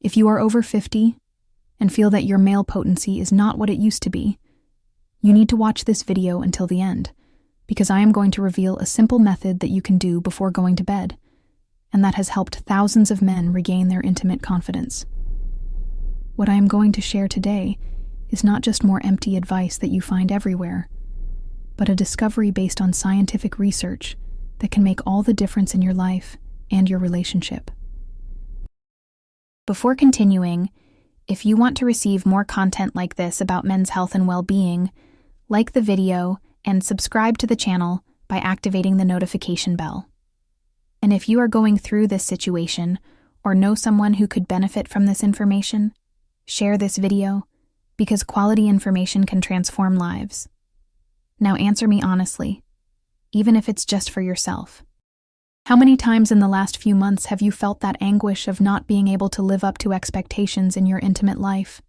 If you are over 50 and feel that your male potency is not what it used to be, you need to watch this video until the end, because I am going to reveal a simple method that you can do before going to bed, and that has helped thousands of men regain their intimate confidence. What I am going to share today is not just more empty advice that you find everywhere, but a discovery based on scientific research that can make all the difference in your life and your relationship. Before continuing, if you want to receive more content like this about men's health and well-being, like the video and subscribe to the channel by activating the notification bell. And if you are going through this situation or know someone who could benefit from this information, share this video, because quality information can transform lives. Now answer me honestly, even if it's just for yourself. How many times in the last few months have you felt that anguish of not being able to live up to expectations in your intimate life?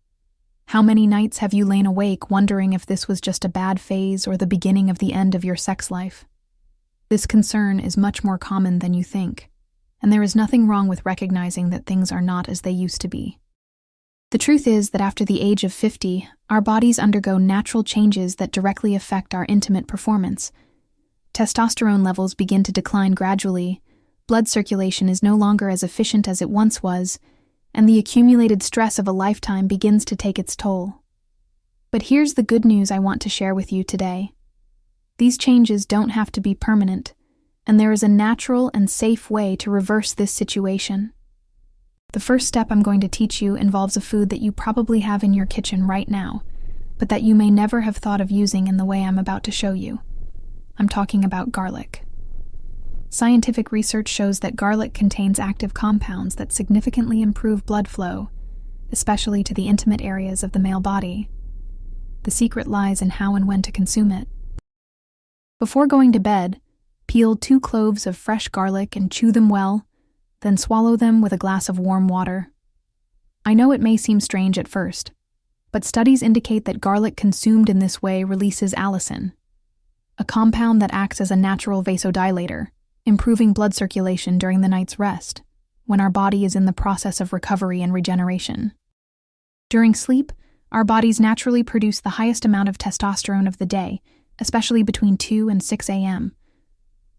How many nights have you lain awake wondering if this was just a bad phase or the beginning of the end of your sex life? This concern is much more common than you think, and there is nothing wrong with recognizing that things are not as they used to be. The truth is that after the age of 50, our bodies undergo natural changes that directly affect our intimate performance. Testosterone levels begin to decline gradually, blood circulation is no longer as efficient as it once was, and the accumulated stress of a lifetime begins to take its toll. But here's the good news I want to share with you today. These changes don't have to be permanent, and there is a natural and safe way to reverse this situation. The first step I'm going to teach you involves a food that you probably have in your kitchen right now, but that you may never have thought of using in the way I'm about to show you. I'm talking about garlic. Scientific research shows that garlic contains active compounds that significantly improve blood flow, especially to the intimate areas of the male body. The secret lies in how and when to consume it. Before going to bed, peel 2 cloves of fresh garlic and chew them well, then swallow them with a glass of warm water. I know it may seem strange at first, but studies indicate that garlic consumed in this way releases allicin, a compound that acts as a natural vasodilator, improving blood circulation during the night's rest, when our body is in the process of recovery and regeneration. During sleep, our bodies naturally produce the highest amount of testosterone of the day, especially between 2 and 6 a.m.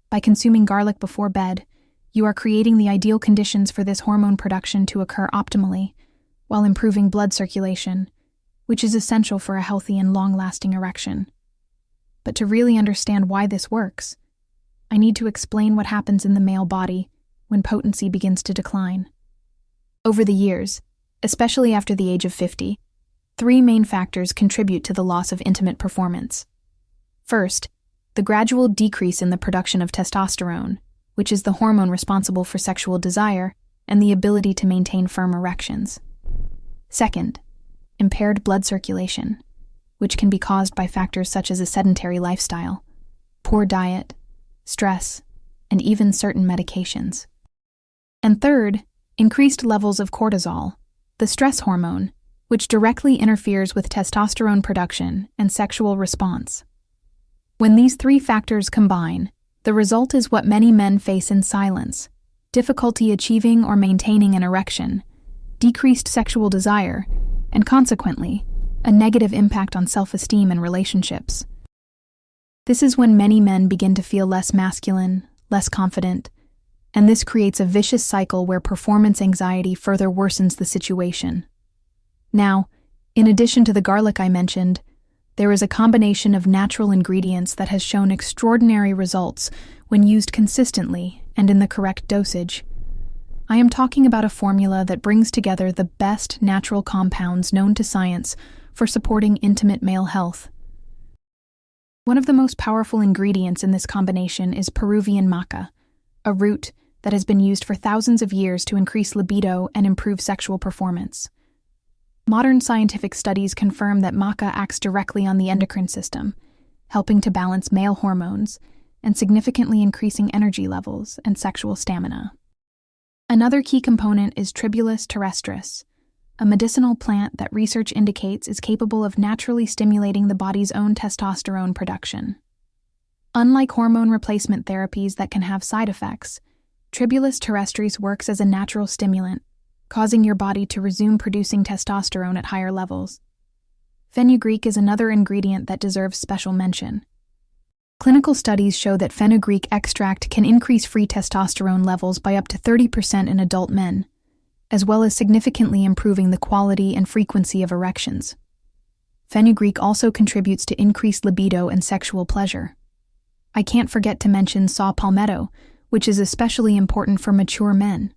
By consuming garlic before bed, you are creating the ideal conditions for this hormone production to occur optimally, while improving blood circulation, which is essential for a healthy and long-lasting erection. But to really understand why this works, I need to explain what happens in the male body when potency begins to decline. Over the years, especially after the age of 50, 3 main factors contribute to the loss of intimate performance. First, the gradual decrease in the production of testosterone, which is the hormone responsible for sexual desire and the ability to maintain firm erections. Second, impaired blood circulation, which can be caused by factors such as a sedentary lifestyle, poor diet, stress, and even certain medications. And third, increased levels of cortisol, the stress hormone, which directly interferes with testosterone production and sexual response. When these 3 factors combine, the result is what many men face in silence: difficulty achieving or maintaining an erection, decreased sexual desire, and consequently, a negative impact on self-esteem and relationships. This is when many men begin to feel less masculine, less confident, and this creates a vicious cycle where performance anxiety further worsens the situation. Now, in addition to the garlic I mentioned, there is a combination of natural ingredients that has shown extraordinary results when used consistently and in the correct dosage. I am talking about a formula that brings together the best natural compounds known to science for supporting intimate male health. One of the most powerful ingredients in this combination is Peruvian maca, a root that has been used for thousands of years to increase libido and improve sexual performance. Modern scientific studies confirm that maca acts directly on the endocrine system, helping to balance male hormones and significantly increasing energy levels and sexual stamina. Another key component is Tribulus terrestris, a medicinal plant that research indicates is capable of naturally stimulating the body's own testosterone production. Unlike hormone replacement therapies that can have side effects, Tribulus terrestris works as a natural stimulant, causing your body to resume producing testosterone at higher levels. Fenugreek is another ingredient that deserves special mention. Clinical studies show that fenugreek extract can increase free testosterone levels by up to 30% in adult men, as well as significantly improving the quality and frequency of erections. Fenugreek also contributes to increased libido and sexual pleasure. I can't forget to mention saw palmetto, which is especially important for mature men.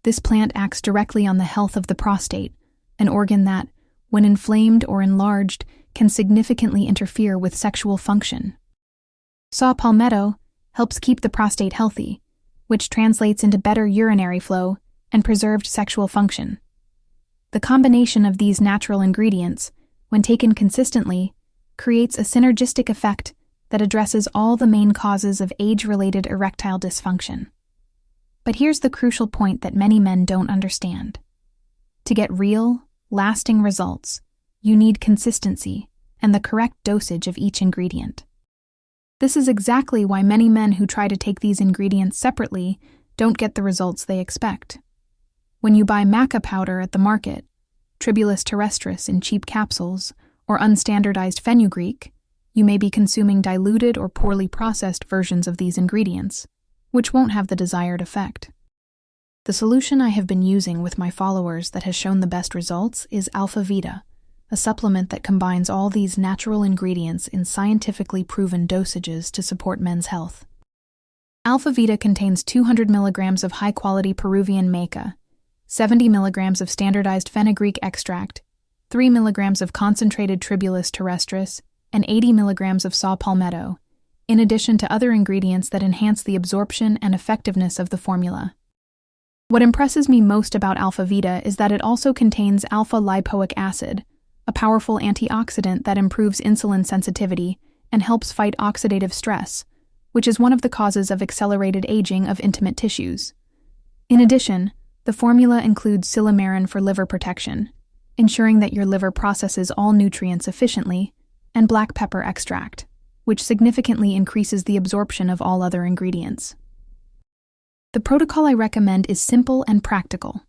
This plant acts directly on the health of the prostate, an organ that, when inflamed or enlarged, can significantly interfere with sexual function. Saw palmetto helps keep the prostate healthy, which translates into better urinary flow and preserved sexual function. The combination of these natural ingredients, when taken consistently, creates a synergistic effect that addresses all the main causes of age-related erectile dysfunction. But here's the crucial point that many men don't understand. To get real, lasting results, you need consistency and the correct dosage of each ingredient. This is exactly why many men who try to take these ingredients separately don't get the results they expect. When you buy maca powder at the market, Tribulus terrestris in cheap capsules, or unstandardized fenugreek, you may be consuming diluted or poorly processed versions of these ingredients, which won't have the desired effect. The solution I have been using with my followers that has shown the best results is Alpha Vita, a supplement that combines all these natural ingredients in scientifically proven dosages to support men's health. Alpha Vita contains 200 milligrams of high-quality Peruvian maca, 70 milligrams of standardized fenugreek extract, 3 milligrams of concentrated Tribulus terrestris, and 80 milligrams of saw palmetto, in addition to other ingredients that enhance the absorption and effectiveness of the formula. What impresses me most about Alpha Vita is that it also contains alpha-lipoic acid, a powerful antioxidant that improves insulin sensitivity and helps fight oxidative stress, which is one of the causes of accelerated aging of intimate tissues. In addition, the formula includes silymarin for liver protection, ensuring that your liver processes all nutrients efficiently, and black pepper extract, which significantly increases the absorption of all other ingredients. The protocol I recommend is simple and practical.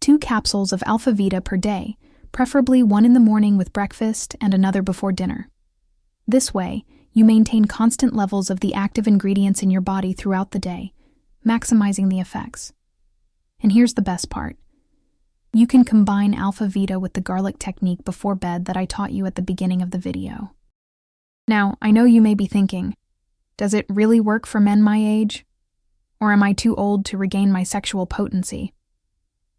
2 capsules of Alpha Vita per day, preferably one in the morning with breakfast and another before dinner. This way, you maintain constant levels of the active ingredients in your body throughout the day, maximizing the effects. And here's the best part. You can combine Alpha Vita with the garlic technique before bed that I taught you at the beginning of the video. Now, I know you may be thinking, does it really work for men my age? Or am I too old to regain my sexual potency?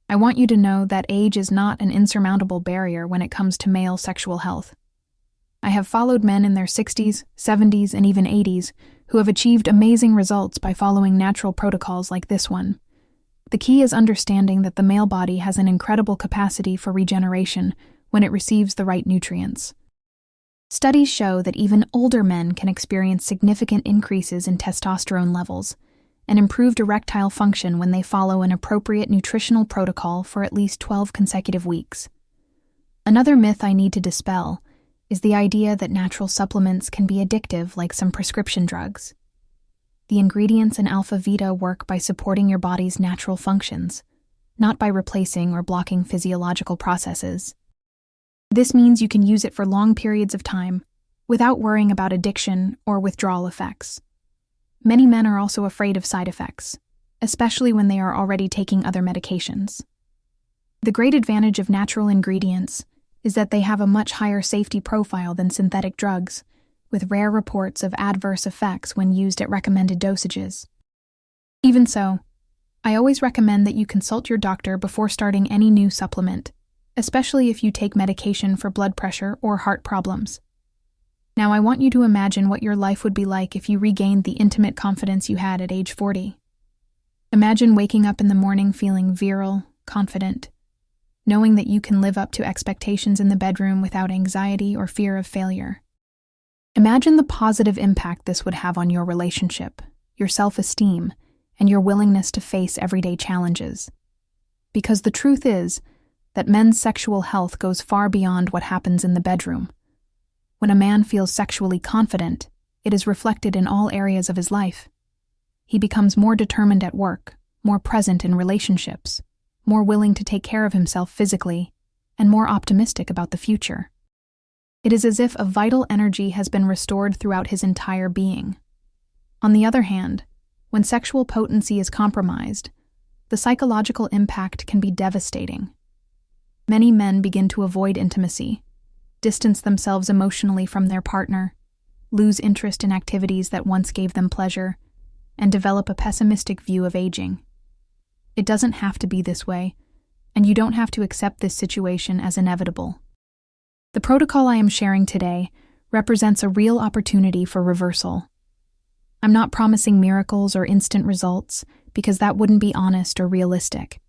I want you to know that age is not an insurmountable barrier when it comes to male sexual health. I have followed men in their 60s, 70s, and even 80s who have achieved amazing results by following natural protocols like this one. The key is understanding that the male body has an incredible capacity for regeneration when it receives the right nutrients. Studies show that even older men can experience significant increases in testosterone levels and improved erectile function when they follow an appropriate nutritional protocol for at least 12 consecutive weeks. Another myth I need to dispel is the idea that natural supplements can be addictive like some prescription drugs. The ingredients in Alpha Vita work by supporting your body's natural functions, not by replacing or blocking physiological processes. This means you can use it for long periods of time without worrying about addiction or withdrawal effects. Many men are also afraid of side effects, especially when they are already taking other medications. The great advantage of natural ingredients is that they have a much higher safety profile than synthetic drugs, with rare reports of adverse effects when used at recommended dosages. Even so, I always recommend that you consult your doctor before starting any new supplement, especially if you take medication for blood pressure or heart problems. Now I want you to imagine what your life would be like if you regained the intimate confidence you had at age 40. Imagine waking up in the morning feeling virile, confident, knowing that you can live up to expectations in the bedroom without anxiety or fear of failure. Imagine the positive impact this would have on your relationship, your self-esteem, and your willingness to face everyday challenges. Because the truth is that men's sexual health goes far beyond what happens in the bedroom. When a man feels sexually confident, it is reflected in all areas of his life. He becomes more determined at work, more present in relationships, more willing to take care of himself physically, and more optimistic about the future. It is as if a vital energy has been restored throughout his entire being. On the other hand, when sexual potency is compromised, the psychological impact can be devastating. Many men begin to avoid intimacy, distance themselves emotionally from their partner, lose interest in activities that once gave them pleasure, and develop a pessimistic view of aging. It doesn't have to be this way, and you don't have to accept this situation as inevitable. The protocol I am sharing today represents a real opportunity for reversal. I'm not promising miracles or instant results because that wouldn't be honest or realistic.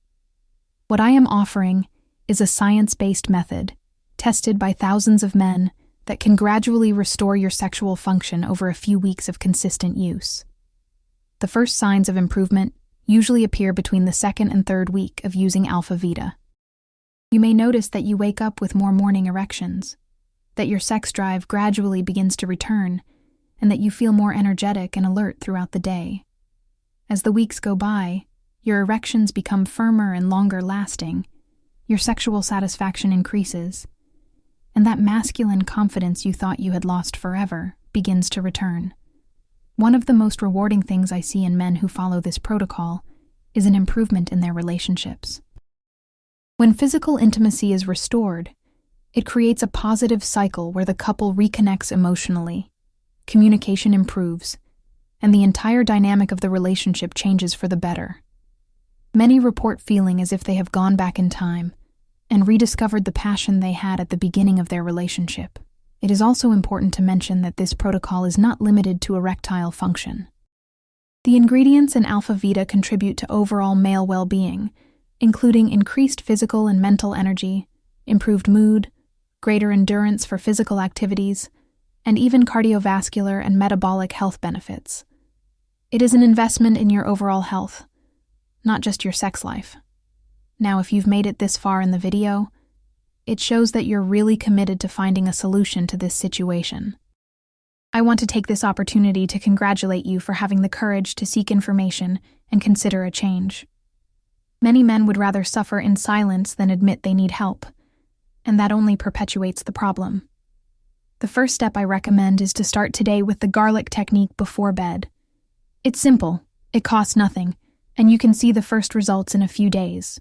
What I am offering is a science-based method, tested by thousands of men, that can gradually restore your sexual function over a few weeks of consistent use. The first signs of improvement usually appear between the second and third week of using Alpha Vita. You may notice that you wake up with more morning erections, that your sex drive gradually begins to return, and that you feel more energetic and alert throughout the day. As the weeks go by, your erections become firmer and longer lasting, your sexual satisfaction increases, and that masculine confidence you thought you had lost forever begins to return. One of the most rewarding things I see in men who follow this protocol is an improvement in their relationships. When physical intimacy is restored, it creates a positive cycle where the couple reconnects emotionally, communication improves, and the entire dynamic of the relationship changes for the better. Many report feeling as if they have gone back in time and rediscovered the passion they had at the beginning of their relationship. It is also important to mention that this protocol is not limited to erectile function. The ingredients in Alpha Vita contribute to overall male well-being, including increased physical and mental energy, improved mood, greater endurance for physical activities, and even cardiovascular and metabolic health benefits. It is an investment in your overall health, not just your sex life. Now, if you've made it this far in the video, it shows that you're really committed to finding a solution to this situation. I want to take this opportunity to congratulate you for having the courage to seek information and consider a change. Many men would rather suffer in silence than admit they need help, and that only perpetuates the problem. The first step I recommend is to start today with the garlic technique before bed. It's simple, it costs nothing, and you can see the first results in a few days.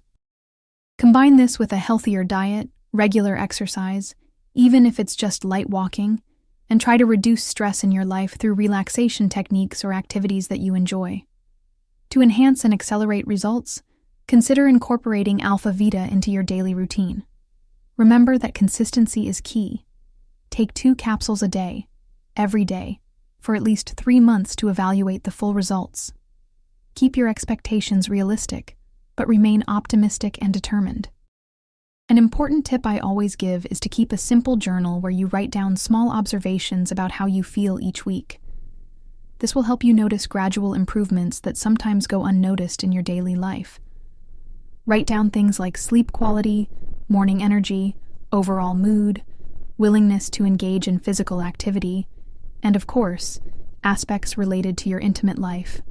Combine this with a healthier diet, regular exercise, even if it's just light walking, and try to reduce stress in your life through relaxation techniques or activities that you enjoy. To enhance and accelerate results, consider incorporating Alpha Vita into your daily routine. Remember that consistency is key. Take 2 capsules a day, every day, for at least 3 months to evaluate the full results. Keep your expectations realistic, but remain optimistic and determined. An important tip I always give is to keep a simple journal where you write down small observations about how you feel each week. This will help you notice gradual improvements that sometimes go unnoticed in your daily life. Write down things like sleep quality, morning energy, overall mood, willingness to engage in physical activity, and of course, aspects related to your intimate life.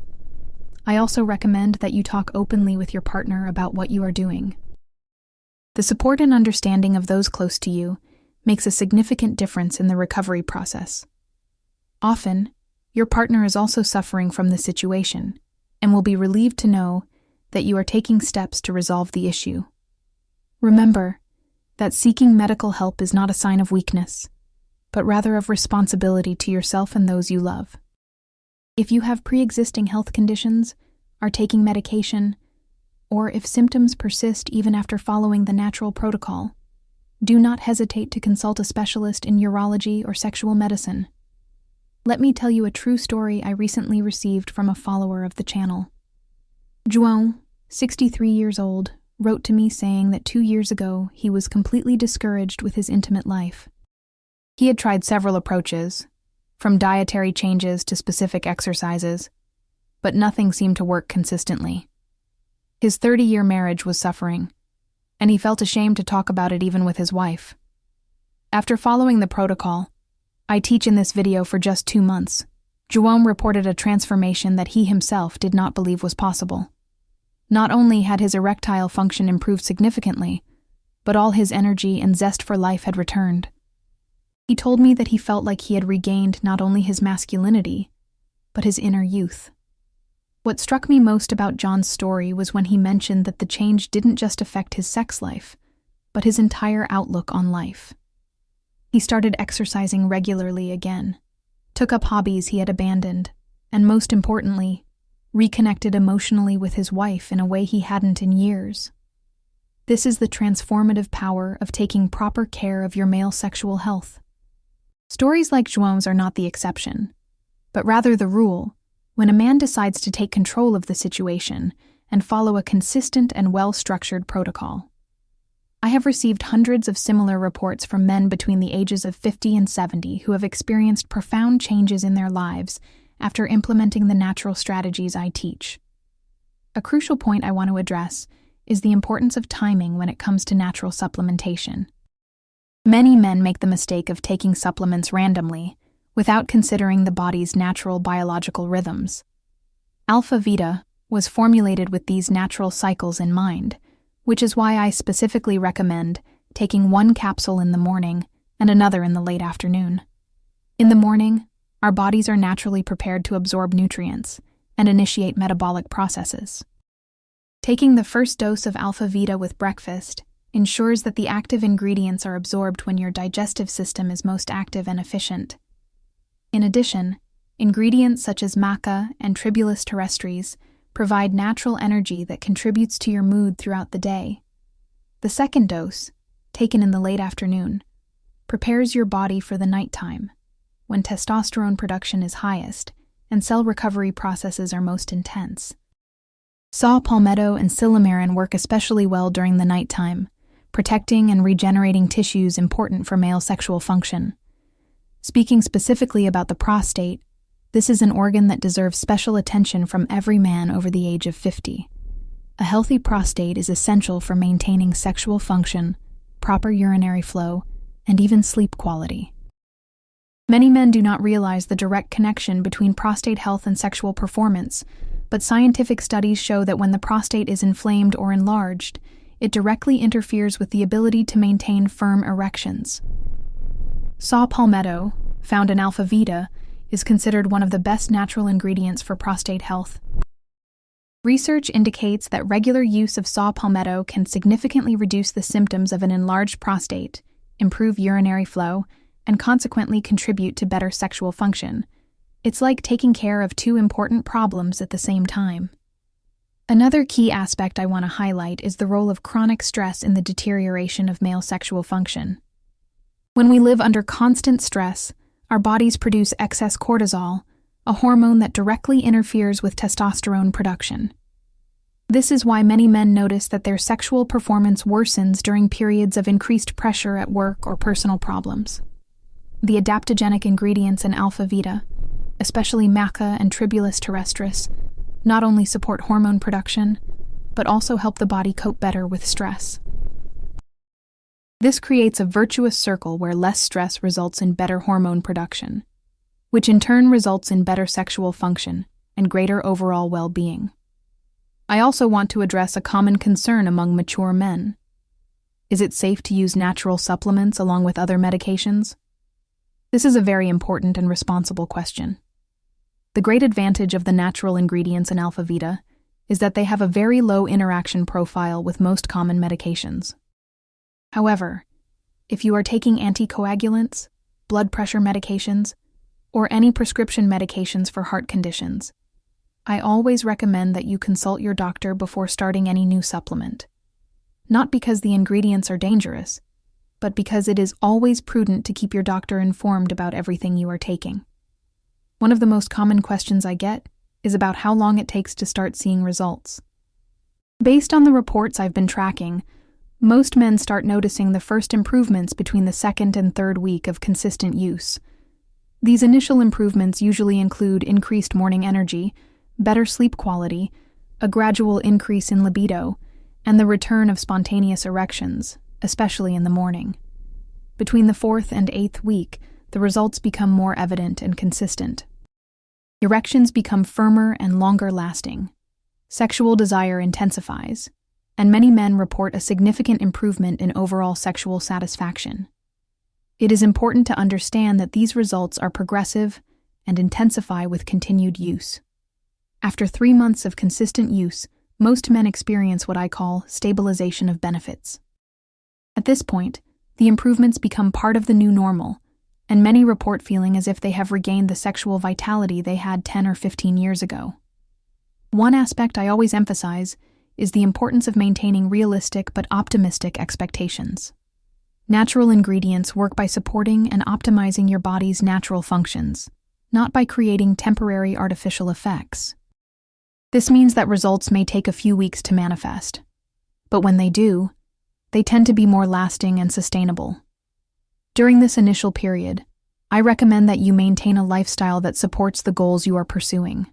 I also recommend that you talk openly with your partner about what you are doing. The support and understanding of those close to you makes a significant difference in the recovery process. Often, your partner is also suffering from the situation and will be relieved to know that you are taking steps to resolve the issue. Remember that seeking medical help is not a sign of weakness, but rather of responsibility to yourself and those you love. If you have pre-existing health conditions, are taking medication, or if symptoms persist even after following the natural protocol, do not hesitate to consult a specialist in urology or sexual medicine. Let me tell you a true story I recently received from a follower of the channel. João, 63 years old, wrote to me saying that 2 years ago he was completely discouraged with his intimate life. He had tried several approaches, from dietary changes to specific exercises, but nothing seemed to work consistently. His 30-year marriage was suffering, and he felt ashamed to talk about it even with his wife. After following the protocol I teach in this video for just 2 months, João reported a transformation that he himself did not believe was possible. Not only had his erectile function improved significantly, but all his energy and zest for life had returned. He told me that he felt like he had regained not only his masculinity, but his inner youth. What struck me most about John's story was when he mentioned that the change didn't just affect his sex life, but his entire outlook on life. He started exercising regularly again, took up hobbies he had abandoned, and most importantly, reconnected emotionally with his wife in a way he hadn't in years. This is the transformative power of taking proper care of your male sexual health. Stories like João's are not the exception, but rather the rule when a man decides to take control of the situation and follow a consistent and well-structured protocol. I have received hundreds of similar reports from men between the ages of 50 and 70 who have experienced profound changes in their lives after implementing the natural strategies I teach. A crucial point I want to address is the importance of timing when it comes to natural supplementation. Many men make the mistake of taking supplements randomly, without considering the body's natural biological rhythms. Alpha Vita was formulated with these natural cycles in mind, which is why I specifically recommend taking one capsule in the morning and another in the late afternoon. In the morning, our bodies are naturally prepared to absorb nutrients and initiate metabolic processes. Taking the first dose of Alpha Vita with breakfast ensures that the active ingredients are absorbed when your digestive system is most active and efficient. In addition, ingredients such as maca and Tribulus terrestris provide natural energy that contributes to your mood throughout the day. The second dose, taken in the late afternoon, prepares your body for the nighttime, when testosterone production is highest and cell recovery processes are most intense. Saw palmetto and silymarin work especially well during the nighttime, protecting and regenerating tissues important for male sexual function. Speaking specifically about the prostate, this is an organ that deserves special attention from every man over the age of 50. A healthy prostate is essential for maintaining sexual function, proper urinary flow, and even sleep quality. Many men do not realize the direct connection between prostate health and sexual performance, but scientific studies show that when the prostate is inflamed or enlarged, it directly interferes with the ability to maintain firm erections. Saw palmetto, found in Alpha Vita, is considered one of the best natural ingredients for prostate health. Research indicates that regular use of saw palmetto can significantly reduce the symptoms of an enlarged prostate, improve urinary flow, and consequently contribute to better sexual function. It's like taking care of two important problems at the same time. Another key aspect I want to highlight is the role of chronic stress in the deterioration of male sexual function. When we live under constant stress, our bodies produce excess cortisol, a hormone that directly interferes with testosterone production. This is why many men notice that their sexual performance worsens during periods of increased pressure at work or personal problems. The adaptogenic ingredients in Alpha Vita, especially maca and Tribulus terrestris, not only support hormone production, but also help the body cope better with stress. This creates a virtuous circle where less stress results in better hormone production, which in turn results in better sexual function and greater overall well-being. I also want to address a common concern among mature men. Is it safe to use natural supplements along with other medications? This is a very important and responsible question. The great advantage of the natural ingredients in Alpha Vita is that they have a very low interaction profile with most common medications. However, if you are taking anticoagulants, blood pressure medications, or any prescription medications for heart conditions, I always recommend that you consult your doctor before starting any new supplement. Not because the ingredients are dangerous, but because it is always prudent to keep your doctor informed about everything you are taking. One of the most common questions I get is about how long it takes to start seeing results. Based on the reports I've been tracking, most men start noticing the first improvements between the second and third week of consistent use. These initial improvements usually include increased morning energy, better sleep quality, a gradual increase in libido, and the return of spontaneous erections, especially in the morning. Between the 4th and 8th week, the results become more evident and consistent. Erections become firmer and longer lasting, sexual desire intensifies, and many men report a significant improvement in overall sexual satisfaction. It is important to understand that these results are progressive and intensify with continued use. After 3 months of consistent use, most men experience what I call stabilization of benefits. At this point, the improvements become part of the new normal, and many report feeling as if they have regained the sexual vitality they had 10 or 15 years ago. One aspect I always emphasize is the importance of maintaining realistic but optimistic expectations. Natural ingredients work by supporting and optimizing your body's natural functions, not by creating temporary artificial effects. This means that results may take a few weeks to manifest, but when they do, they tend to be more lasting and sustainable. During this initial period, I recommend that you maintain a lifestyle that supports the goals you are pursuing.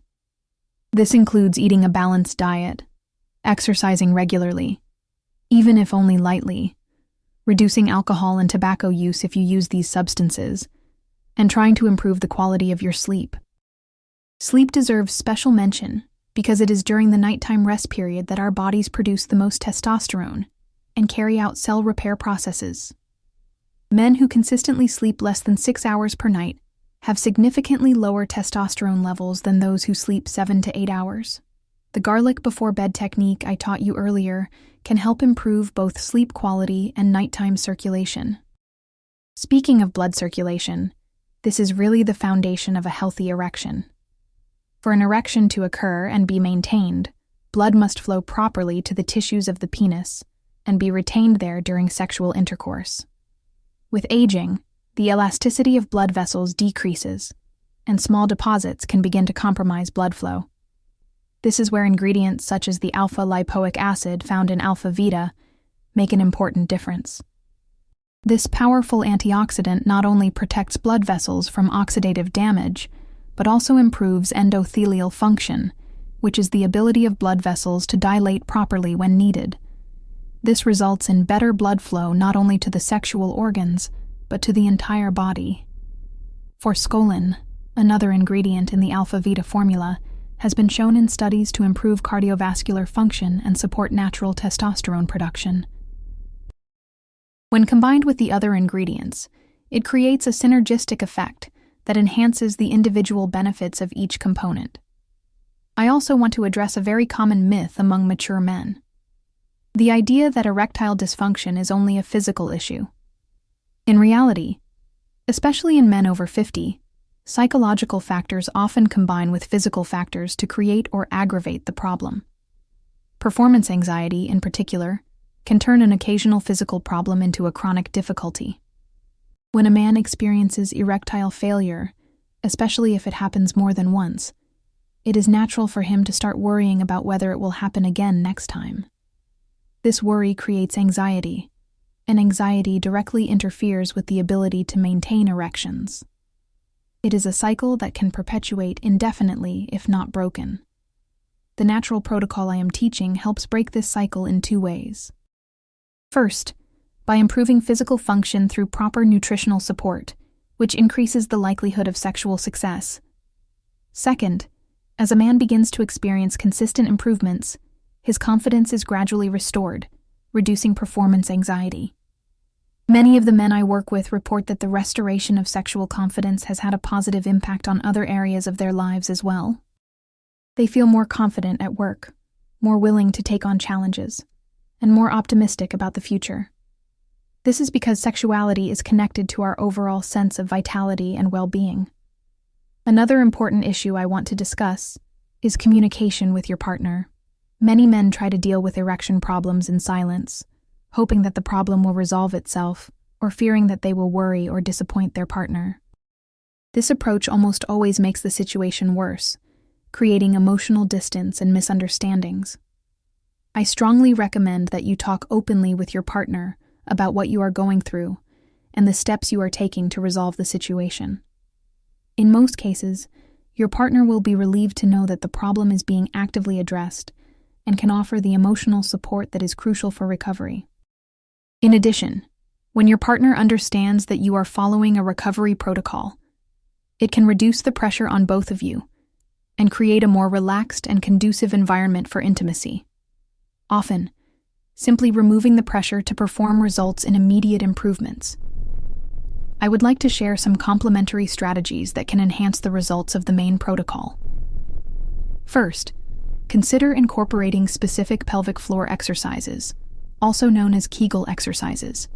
This includes eating a balanced diet, exercising regularly, even if only lightly, reducing alcohol and tobacco use if you use these substances, and trying to improve the quality of your sleep. Sleep deserves special mention because it is during the nighttime rest period that our bodies produce the most testosterone and carry out cell repair processes. Men who consistently sleep less than 6 hours per night have significantly lower testosterone levels than those who sleep 7 to 8 hours. The garlic before bed technique I taught you earlier can help improve both sleep quality and nighttime circulation. Speaking of blood circulation, this is really the foundation of a healthy erection. For an erection to occur and be maintained, blood must flow properly to the tissues of the penis and be retained there during sexual intercourse. With aging, the elasticity of blood vessels decreases, and small deposits can begin to compromise blood flow. This is where ingredients such as the alpha lipoic acid found in Alpha Vita make an important difference. This powerful antioxidant not only protects blood vessels from oxidative damage, but also improves endothelial function, which is the ability of blood vessels to dilate properly when needed. This results in better blood flow not only to the sexual organs, but to the entire body. Forskolin, another ingredient in the Alpha Vita formula, has been shown in studies to improve cardiovascular function and support natural testosterone production. When combined with the other ingredients, it creates a synergistic effect that enhances the individual benefits of each component. I also want to address a very common myth among mature men: the idea that erectile dysfunction is only a physical issue. In reality, especially in men over 50, psychological factors often combine with physical factors to create or aggravate the problem. Performance anxiety, in particular, can turn an occasional physical problem into a chronic difficulty. When a man experiences erectile failure, especially if it happens more than once, it is natural for him to start worrying about whether it will happen again next time. This worry creates anxiety, and anxiety directly interferes with the ability to maintain erections. It is a cycle that can perpetuate indefinitely if not broken. The natural protocol I am teaching helps break this cycle in 2 ways. First, by improving physical function through proper nutritional support, which increases the likelihood of sexual success. Second, as a man begins to experience consistent improvements, his confidence is gradually restored, reducing performance anxiety. Many of the men I work with report that the restoration of sexual confidence has had a positive impact on other areas of their lives as well. They feel more confident at work, more willing to take on challenges, and more optimistic about the future. This is because sexuality is connected to our overall sense of vitality and well-being. Another important issue I want to discuss is communication with your partner. Many men try to deal with erection problems in silence, hoping that the problem will resolve itself, or fearing that they will worry or disappoint their partner. This approach almost always makes the situation worse, creating emotional distance and misunderstandings. I strongly recommend that you talk openly with your partner about what you are going through and the steps you are taking to resolve the situation. In most cases, your partner will be relieved to know that the problem is being actively addressed and can offer the emotional support that is crucial for recovery. In addition, when your partner understands that you are following a recovery protocol, it can reduce the pressure on both of you, and create a more relaxed and conducive environment for intimacy. Often, simply removing the pressure to perform results in immediate improvements. I would like to share some complementary strategies that can enhance the results of the main protocol. First, consider incorporating specific pelvic floor exercises, also known as Kegel exercises.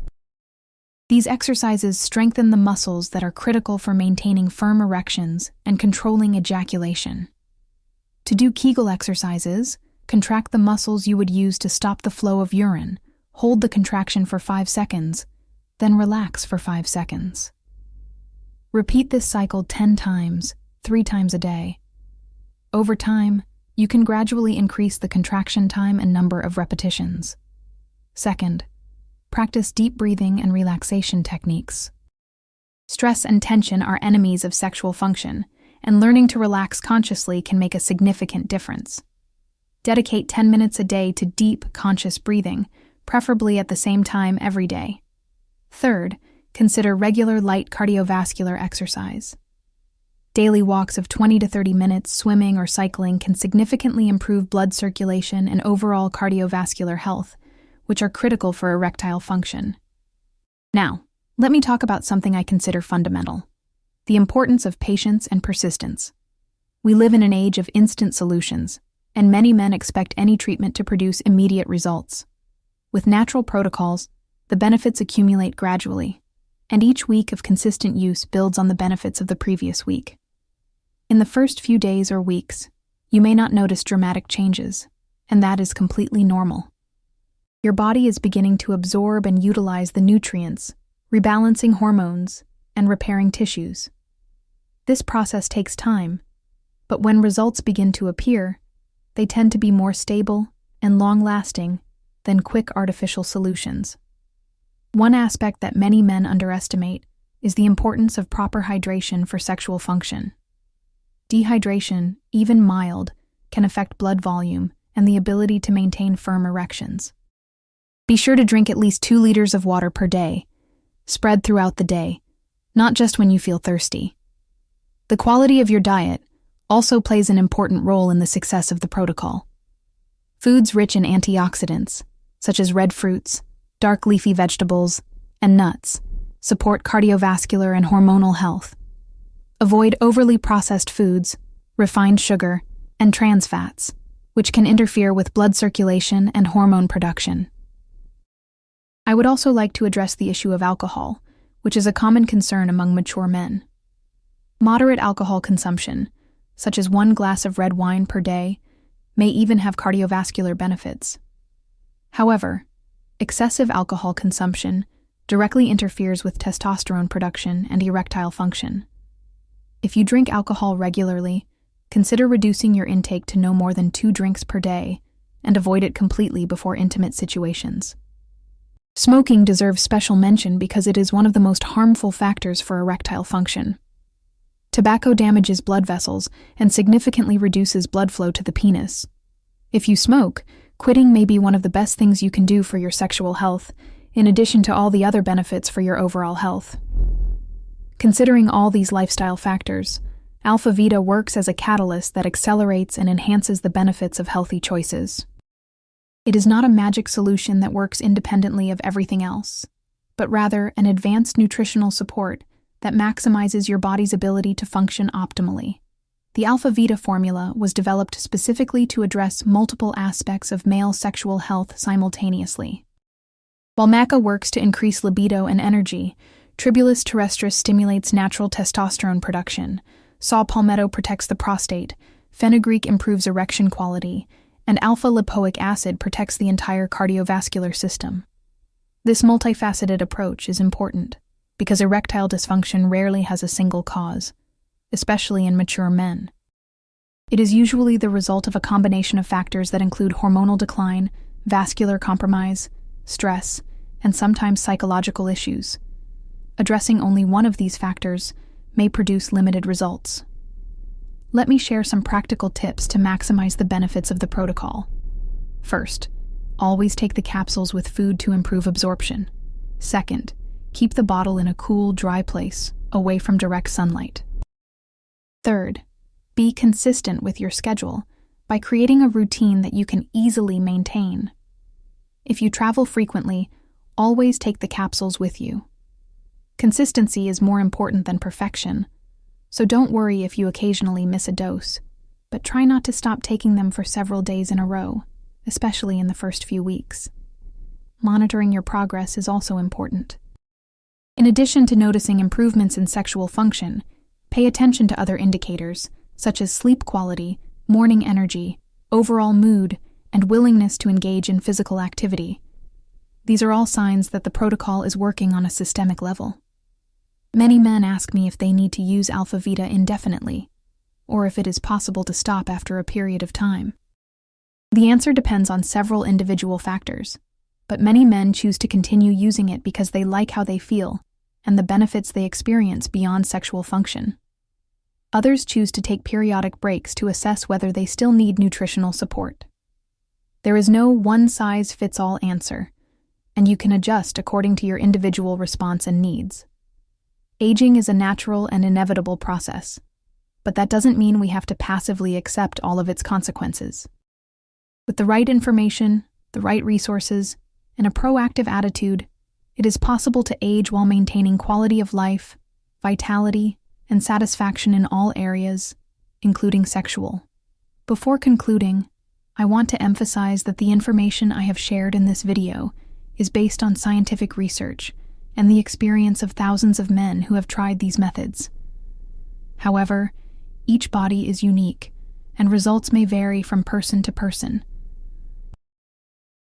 These exercises strengthen the muscles that are critical for maintaining firm erections and controlling ejaculation. To do Kegel exercises, contract the muscles you would use to stop the flow of urine, hold the contraction for 5 seconds, then relax for 5 seconds. Repeat this cycle 10 times, 3 times a day. Over time, you can gradually increase the contraction time and number of repetitions. Second, practice deep breathing and relaxation techniques. Stress and tension are enemies of sexual function, and learning to relax consciously can make a significant difference. Dedicate 10 minutes a day to deep, conscious breathing, preferably at the same time every day. Third, consider regular light cardiovascular exercise. Daily walks of 20 to 30 minutes, swimming or cycling, can significantly improve blood circulation and overall cardiovascular health, which are critical for erectile function. Now, let me talk about something I consider fundamental: the importance of patience and persistence. We live in an age of instant solutions, and many men expect any treatment to produce immediate results. With natural protocols, the benefits accumulate gradually, and each week of consistent use builds on the benefits of the previous week. In the first few days or weeks, you may not notice dramatic changes, and that is completely normal. Your body is beginning to absorb and utilize the nutrients, rebalancing hormones, and repairing tissues. This process takes time, but when results begin to appear, they tend to be more stable and long-lasting than quick artificial solutions. One aspect that many men underestimate is the importance of proper hydration for sexual function. Dehydration, even mild, can affect blood volume and the ability to maintain firm erections. Be sure to drink at least 2 liters of water per day, spread throughout the day, not just when you feel thirsty. The quality of your diet also plays an important role in the success of the protocol. Foods rich in antioxidants, such as red fruits, dark leafy vegetables, and nuts, support cardiovascular and hormonal health. Avoid overly processed foods, refined sugar, and trans fats, which can interfere with blood circulation and hormone production. I would also like to address the issue of alcohol, which is a common concern among mature men. Moderate alcohol consumption, such as 1 glass of red wine per day, may even have cardiovascular benefits. However, excessive alcohol consumption directly interferes with testosterone production and erectile function. If you drink alcohol regularly, consider reducing your intake to no more than 2 drinks per day and avoid it completely before intimate situations. Smoking deserves special mention because it is one of the most harmful factors for erectile function. Tobacco damages blood vessels and significantly reduces blood flow to the penis. If you smoke, quitting may be one of the best things you can do for your sexual health, in addition to all the other benefits for your overall health. Considering all these lifestyle factors, Alpha Vita works as a catalyst that accelerates and enhances the benefits of healthy choices. It is not a magic solution that works independently of everything else, but rather an advanced nutritional support that maximizes your body's ability to function optimally. The Alpha Vita formula was developed specifically to address multiple aspects of male sexual health simultaneously. While maca works to increase libido and energy, Tribulus terrestris stimulates natural testosterone production, saw palmetto protects the prostate, fenugreek improves erection quality, and alpha-lipoic acid protects the entire cardiovascular system. This multifaceted approach is important because erectile dysfunction rarely has a single cause, especially in mature men. It is usually the result of a combination of factors that include hormonal decline, vascular compromise, stress, and sometimes psychological issues. Addressing only one of these factors may produce limited results. Let me share some practical tips to maximize the benefits of the protocol. First, always take the capsules with food to improve absorption. Second, keep the bottle in a cool, dry place, away from direct sunlight. Third, Be consistent with your schedule by creating a routine that you can easily maintain. If you travel frequently, always take the capsules with you. Consistency is more important than perfection, so don't worry if you occasionally miss a dose, but try not to stop taking them for several days in a row, especially in the first few weeks. Monitoring your progress is also important. In addition to noticing improvements in sexual function, pay attention to other indicators, such as sleep quality, morning energy, overall mood, and willingness to engage in physical activity. These are all signs that the protocol is working on a systemic level. Many men ask me if they need to use Alpha Vita indefinitely, or if it is possible to stop after a period of time. The answer depends on several individual factors, but many men choose to continue using it because they like how they feel and the benefits they experience beyond sexual function. Others choose to take periodic breaks to assess whether they still need nutritional support. There is no one-size-fits-all answer, and you can adjust according to your individual response and needs. Aging is a natural and inevitable process, but that doesn't mean we have to passively accept all of its consequences. With the right information, the right resources, and a proactive attitude, it is possible to age while maintaining quality of life, vitality, and satisfaction in all areas, including sexual. Before concluding, I want to emphasize that the information I have shared in this video is based on scientific research and the experience of thousands of men who have tried these methods. However, each body is unique, and results may vary from person to person.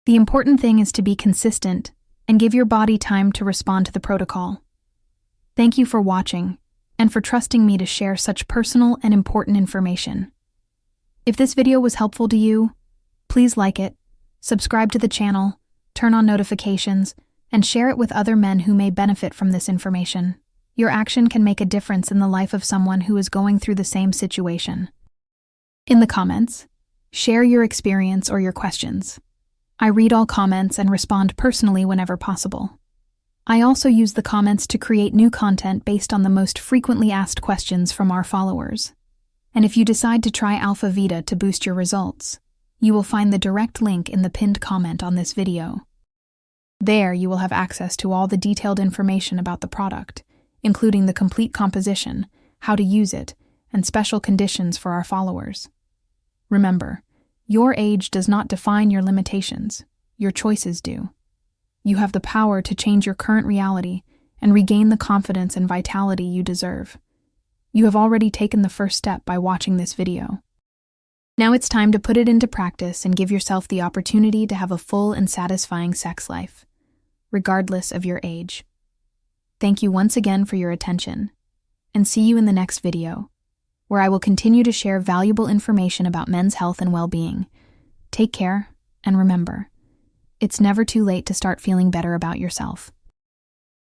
The important thing is to be consistent and give your body time to respond to the protocol. Thank you for watching and for trusting me to share such personal and important information. If this video was helpful to you, please like it, subscribe to the channel, turn on notifications, and share it with other men who may benefit from this information. Your action can make a difference in the life of someone who is going through the same situation. In the comments, share your experience or your questions. I read all comments and respond personally whenever possible. I also use the comments to create new content based on the most frequently asked questions from our followers. And if you decide to try Alpha Vita to boost your results, you will find the direct link in the pinned comment on this video. There you will have access to all the detailed information about the product, including the complete composition, how to use it, and special conditions for our followers. Remember, your age does not define your limitations, your choices do. You have the power to change your current reality and regain the confidence and vitality you deserve. You have already taken the first step by watching this video. Now it's time to put it into practice and give yourself the opportunity to have a full and satisfying sex life, regardless of your age. Thank you once again for your attention, and see you in the next video, where I will continue to share valuable information about men's health and well-being. Take care, and remember, it's never too late to start feeling better about yourself.